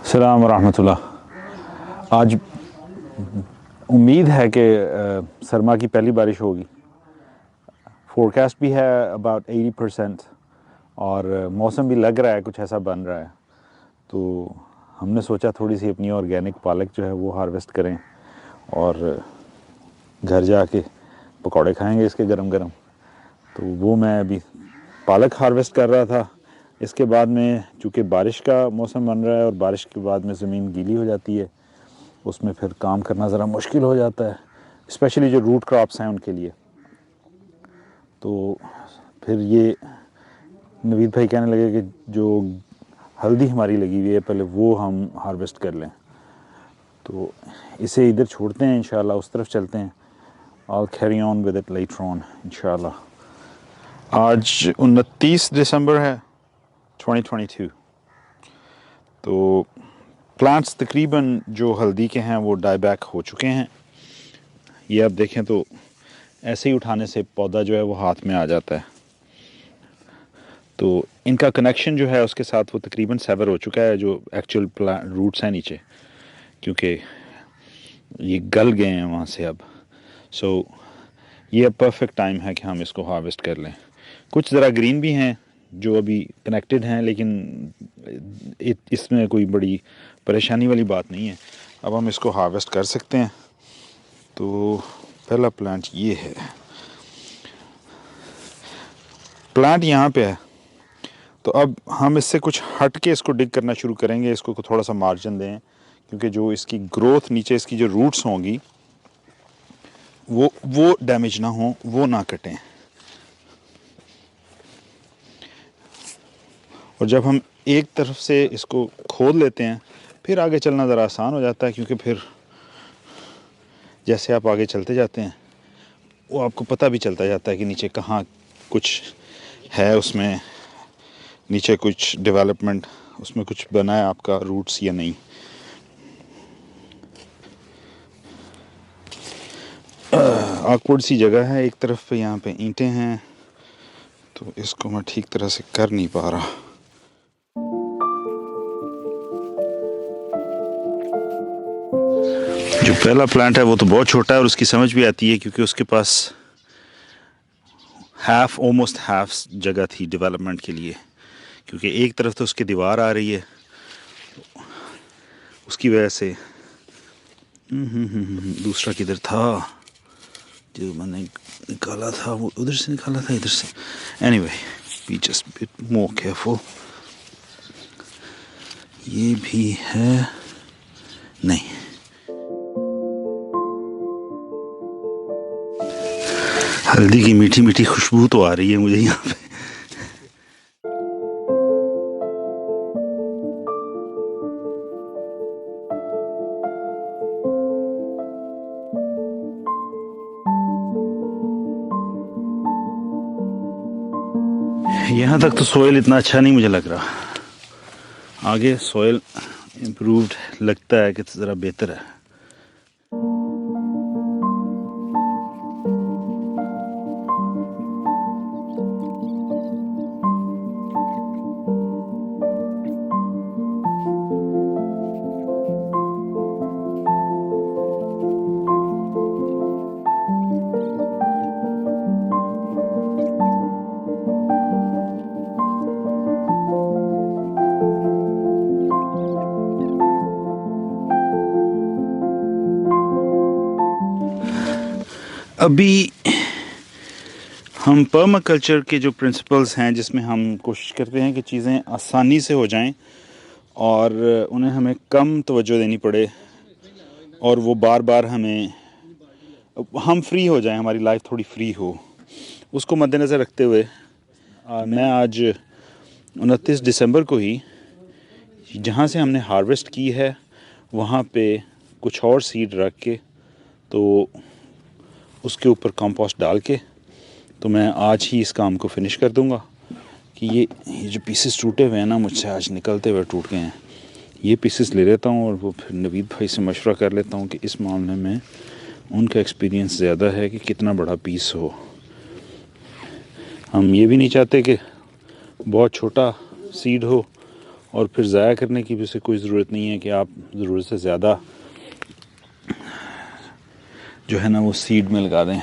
अस्सलाम रहमतुल्लाह। आज उम्मीद है कि सरमा की पहली बारिश होगी। फोरकास्ट भी है अबाउट 80% और मौसम भी लग रहा है कुछ ऐसा बन रहा है। तो हमने सोचा थोड़ी सी अपनी ऑर्गेनिक पालक जो है वो हार्वेस्ट करें और घर जाके पकौड़े खाएंगे इसके गरम गरम। तो वो मैं अभी पालक हार्वेस्ट कर रहा था। इसके बाद में चूँकि बारिश का मौसम बन रहा है और बारिश के बाद में ज़मीन गीली हो जाती है, उसमें फिर काम करना ज़रा मुश्किल हो जाता है, स्पेशली जो रूट क्रॉप्स हैं उनके लिए। तो फिर ये नवीद भाई कहने लगे कि जो हल्दी हमारी लगी हुई है पहले वो हम हार्वेस्ट कर लें। तो इसे इधर छोड़ते हैं, इंशाल्लाह उस तरफ चलते हैं। I'll carry on with it later on इंशाल्लाह। आज 29 दिसंबर है 2022। तो प्लांट्स तकरीबन जो हल्दी के हैं वो डाई बैक हो चुके हैं। ये आप देखें तो ऐसे ही उठाने से पौधा जो है वो हाथ में आ जाता है। तो इनका कनेक्शन जो है उसके साथ वो तकरीबन सेवर हो चुका है, जो एक्चुअल रूट्स हैं नीचे, क्योंकि ये गल गए हैं वहाँ से अब। सो ये अब परफेक्ट टाइम है कि हम इसको हार्वेस्ट कर लें। कुछ ज़रा ग्रीन भी हैं जो अभी कनेक्टेड हैं, लेकिन इसमें कोई बड़ी परेशानी वाली बात नहीं है। अब हम इसको हार्वेस्ट कर सकते हैं। तो पहला प्लांट ये है, प्लांट यहाँ पे है। तो अब हम इससे कुछ हट के इसको डिग करना शुरू करेंगे। इसको थोड़ा सा मार्जिन दें, क्योंकि जो इसकी ग्रोथ नीचे इसकी जो रूट्स होंगी वो डैमेज ना हो, वो ना कटें। और जब हम एक तरफ से इसको खोद लेते हैं फिर आगे चलना ज़रा आसान हो जाता है, क्योंकि फिर जैसे आप आगे चलते जाते हैं वो आपको पता भी चलता जाता है कि नीचे कहाँ कुछ है, उसमें नीचे कुछ डेवलपमेंट, उसमें कुछ बना है आपका रूट्स या नहीं। ऑकवर्ड सी जगह है, एक तरफ पे यहाँ पे ईंटें हैं, तो इसको मैं ठीक तरह से कर नहीं पा रहा। जो पहला प्लांट है वो तो बहुत छोटा है और उसकी समझ भी आती है, क्योंकि उसके पास ऑलमोस्ट हाफ जगह थी डेवलपमेंट के लिए, क्योंकि एक तरफ तो उसकी दीवार आ रही है, उसकी वजह से। दूसरा किधर था जो मैंने निकाला था? वो उधर से निकाला था, इधर से। Anyway, be just bit more careful. ये भी है नहीं। हल्दी की मीठी मीठी खुशबू तो आ रही है मुझे यहाँ पे। यहाँ तक तो सोयल इतना अच्छा नहीं मुझे लग रहा। आगे सोयल इम्प्रूव्ड लगता है कि ज़रा बेहतर है। अभी हम पर्माकल्चर के जो प्रिंसिपल्स हैं, जिसमें हम कोशिश करते हैं कि चीज़ें आसानी से हो जाएं और उन्हें हमें कम तवज्जो देनी पड़े, और वो बार बार हम फ्री हो जाएं, हमारी लाइफ थोड़ी फ्री हो, उसको मद्देनज़र रखते हुए मैं आज 29 दिसंबर को ही जहाँ से हमने हार्वेस्ट की है वहाँ पे कुछ और सीड रख के, तो उसके ऊपर कंपोस्ट डाल के, तो मैं आज ही इस काम को फिनिश कर दूंगा। कि ये जो पीसेस टूटे हुए हैं ना, मुझसे आज निकलते हुए टूट गए हैं, ये पीसेस ले लेता हूँ और वो फिर नवीद भाई से मशवरा कर लेता हूँ कि इस मामले में उनका एक्सपीरियंस ज़्यादा है कि कितना बड़ा पीस हो। हम ये भी नहीं चाहते कि बहुत छोटा सीड हो और फिर ज़ाया करने की भी उसे कोई ज़रूरत नहीं है कि आप ज़रूरत से ज़्यादा जो है ना वो सीड में लगा दें।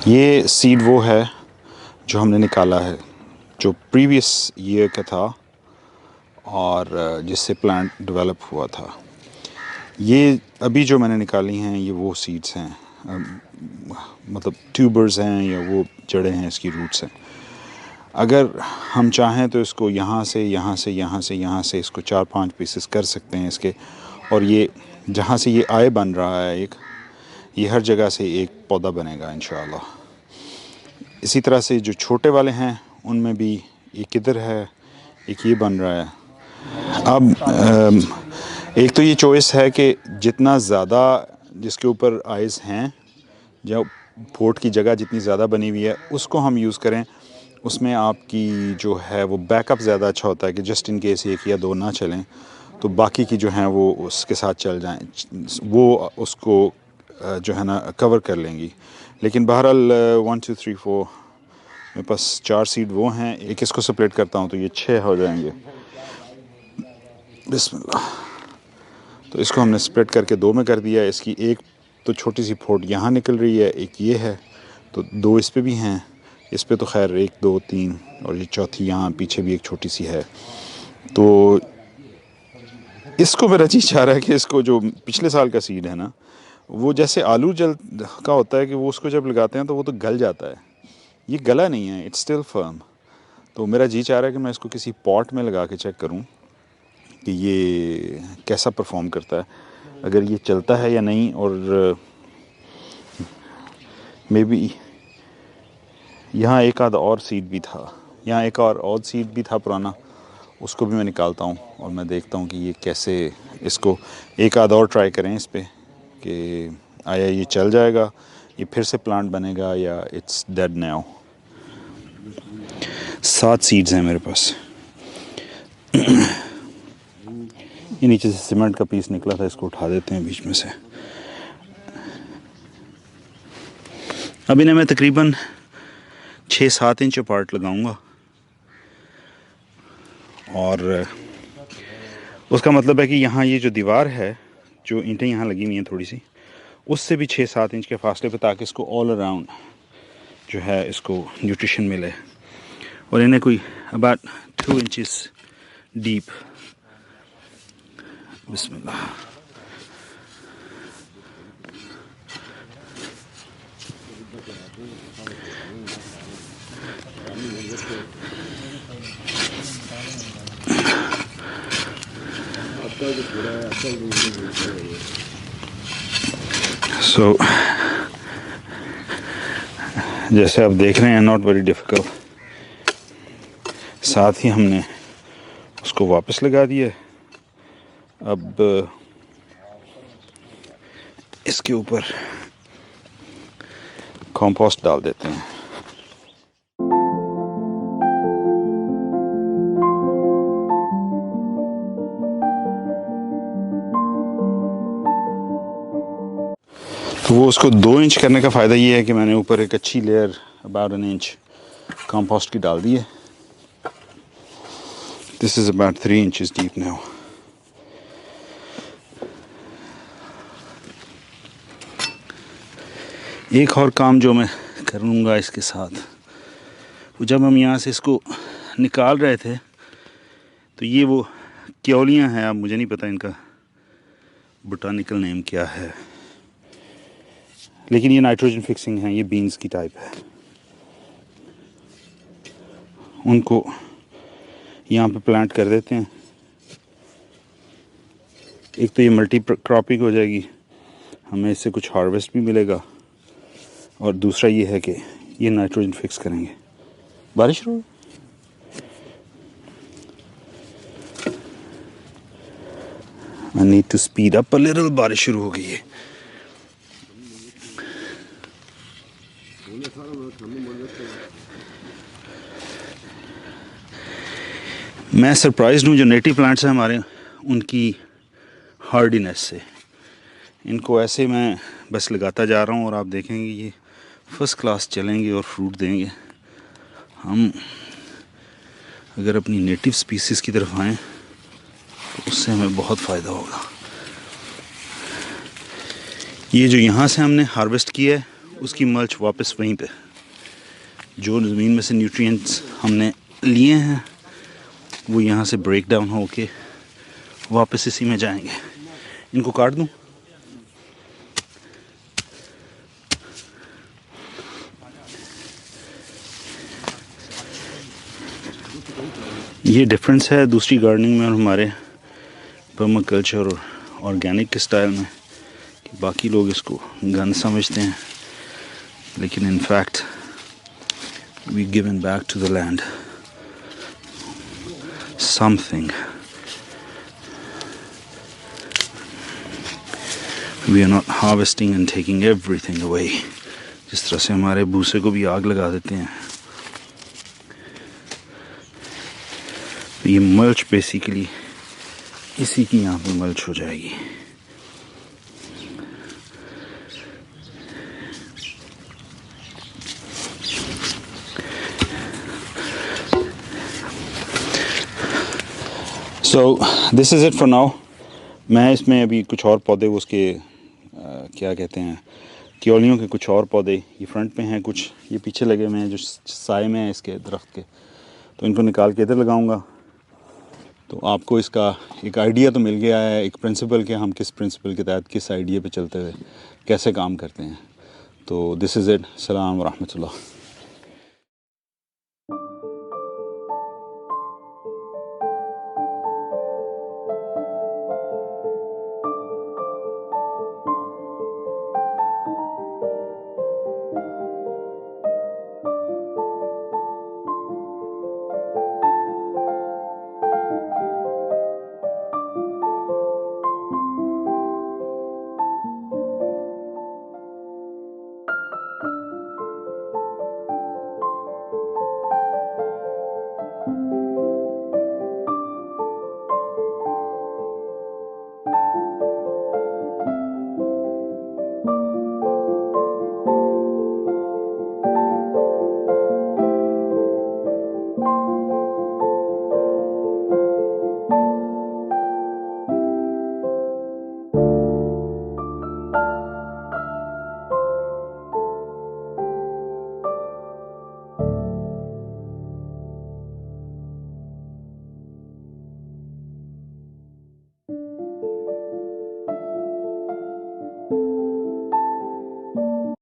ये सीड वो है जो हमने निकाला है, जो प्रीवियस ईयर का था और जिससे प्लांट डेवलप हुआ था। ये अभी जो मैंने निकाली हैं ये वो सीड्स हैं, मतलब ट्यूबर्स हैं या वो जड़ें हैं, इसकी रूट्स हैं। अगर हम चाहें तो इसको यहाँ से यहाँ से यहाँ से यहाँ से इसको 4-5 पीसेस कर सकते हैं इसके, और ये जहाँ से ये आय बन रहा है एक, ये हर जगह से एक पौधा बनेगा इंशाअल्लाह। इसी तरह से जो छोटे वाले हैं उनमें भी एक किधर है, एक ये बन रहा है। अब एक तो ये चॉइस है कि जितना ज़्यादा जिसके ऊपर आइज़ हैं, जो पोट की जगह जितनी ज़्यादा बनी हुई है उसको हम यूज़ करें। उसमें आपकी जो है वो बैकअप ज़्यादा अच्छा होता है कि जस्ट इन केस 1 या 2 ना चलें तो बाकी की जो हैं वो उसके साथ चल जाएं, वो उसको जो है ना कवर कर लेंगी। लेकिन बहरहाल 1 2 3 4 मेरे पास 4 सीड वो हैं। एक इसको सेपरेट करता हूँ तो ये 6 हो जाएंगे। बिस्मिल्लाह। तो इसको हमने स्प्लिट करके 2 में कर दिया। इसकी एक तो छोटी सी फोट यहाँ निकल रही है, एक ये है, तो 2 इस पे भी हैं। इस पे तो खैर 1 2 3 और ये चौथी यहाँ पीछे भी एक छोटी सी है। तो इसको मेरा जी चाह रहा है कि इसको जो पिछले साल का सीड है ना, वो जैसे आलू जल का होता है कि वो उसको जब लगाते हैं तो वो तो गल जाता है, ये गला नहीं है, इट्स स्टिल फर्म। तो मेरा जी चाह रहा है कि मैं इसको किसी पॉट में लगा के चेक करूं कि ये कैसा परफॉर्म करता है, अगर ये चलता है या नहीं। और मे बी यहाँ एक आध और सीड भी था, यहाँ एक और सीड भी था पुराना, उसको भी मैं निकालता हूँ और मैं देखता हूँ कि ये कैसे, इसको एक आध और ट्राई करें इस पे कि आया ये चल जाएगा, ये फिर से प्लांट बनेगा या इट्स डेड नाउ। 7 सीड्स हैं मेरे पास। ये नीचे से सीमेंट का पीस निकला था, इसको उठा देते हैं बीच में से। अब इन्हें मैं तकरीबन 6-7 इंच अपार्ट लगाऊंगा, और उसका मतलब है कि यहाँ ये जो दीवार है, जो ईंटें यहाँ लगी हुई हैं थोड़ी सी, उससे भी 6-7 इंच के फासले पे, ताकि इसको ऑल अराउंड जो है इसको न्यूट्रिशन मिले। और इन्हें कोई अबाउट 2 इंचेस डीप। बिस्मिल्लाह। सो जैसे आप देख रहे हैं, नॉट वेरी डिफ़िकल्ट। साथ ही हमने उसको वापस लगा दिया। अब इसके ऊपर कंपोस्ट डाल देते हैं। तो वो उसको 2 इंच करने का फ़ायदा ये है कि मैंने ऊपर एक अच्छी लेयर अबाउट 1 इंच कंपोस्ट की डाल दी है। This is about 3 inches deep now. एक और काम जो मैं करूँगा इसके साथ, वो जब हम यहाँ से इसको निकाल रहे थे तो ये वो क्योलियाँ हैं, अब मुझे नहीं पता इनका बोटानिकल नेम क्या है, लेकिन ये नाइट्रोजन फिक्सिंग है, ये बीन्स की टाइप है। उनको यहाँ पे प्लांट कर देते हैं। एक तो ये मल्टी क्रॉपिंग हो जाएगी, हमें इससे कुछ हार्वेस्ट भी मिलेगा, और दूसरा ये है कि ये नाइट्रोजन फिक्स करेंगे। बारिश हो, I need to speed up a little। बारिश शुरू हो गई है। मैं सरप्राइज्ड हूँ जो नेटिव प्लांट्स हैं हमारे, उनकी हार्डीनेस से। इनको ऐसे मैं बस लगाता जा रहा हूँ और आप देखेंगे ये फर्स्ट क्लास चलेंगे और फ्रूट देंगे। हम अगर अपनी नेटिव स्पीसीज़ की तरफ आएँ तो उससे हमें बहुत फ़ायदा होगा। ये जो यहाँ से हमने हार्वेस्ट किया है उसकी मल्च वापस वहीं पे, जो ज़मीन में से न्यूट्रिएंट्स हमने लिए हैं वो यहाँ से ब्रेक डाउन होके वापस इसी में जाएंगे। इनको काट दूँ? ये डिफरेंस है दूसरी गार्डनिंग में और हमारे पर्माकल्चर और ऑर्गेनिक के स्टाइल में कि बाकी लोग इसको गंद समझते हैं, लेकिन in fact we given back to the land something. We are not harvesting and taking everything away, जिस तरह से हमारे भूसे को भी आग लगा देते हैं। ये मल्च बेसिकली इसी की यहाँ पे मल्च हो जाएगी। So this is it for now. मैं इसमें अभी कुछ और पौधे उसके क्या कहते हैं, क्योलियों के कुछ और पौधे ये फ्रंट में हैं, कुछ ये पीछे लगे हुए हैं जो साए में हैं इसके दरख्त के, तो इनको निकाल के इधर लगाऊंगा। तो आपको इसका एक आइडिया तो मिल गया है, एक प्रिंसिपल के हम किस प्रिंसिपल के तहत किस आइडिया पे चलते हुए कैसे काम करते हैं। तो दिस इज़ इट। सलाम व रहमतुल्लाह।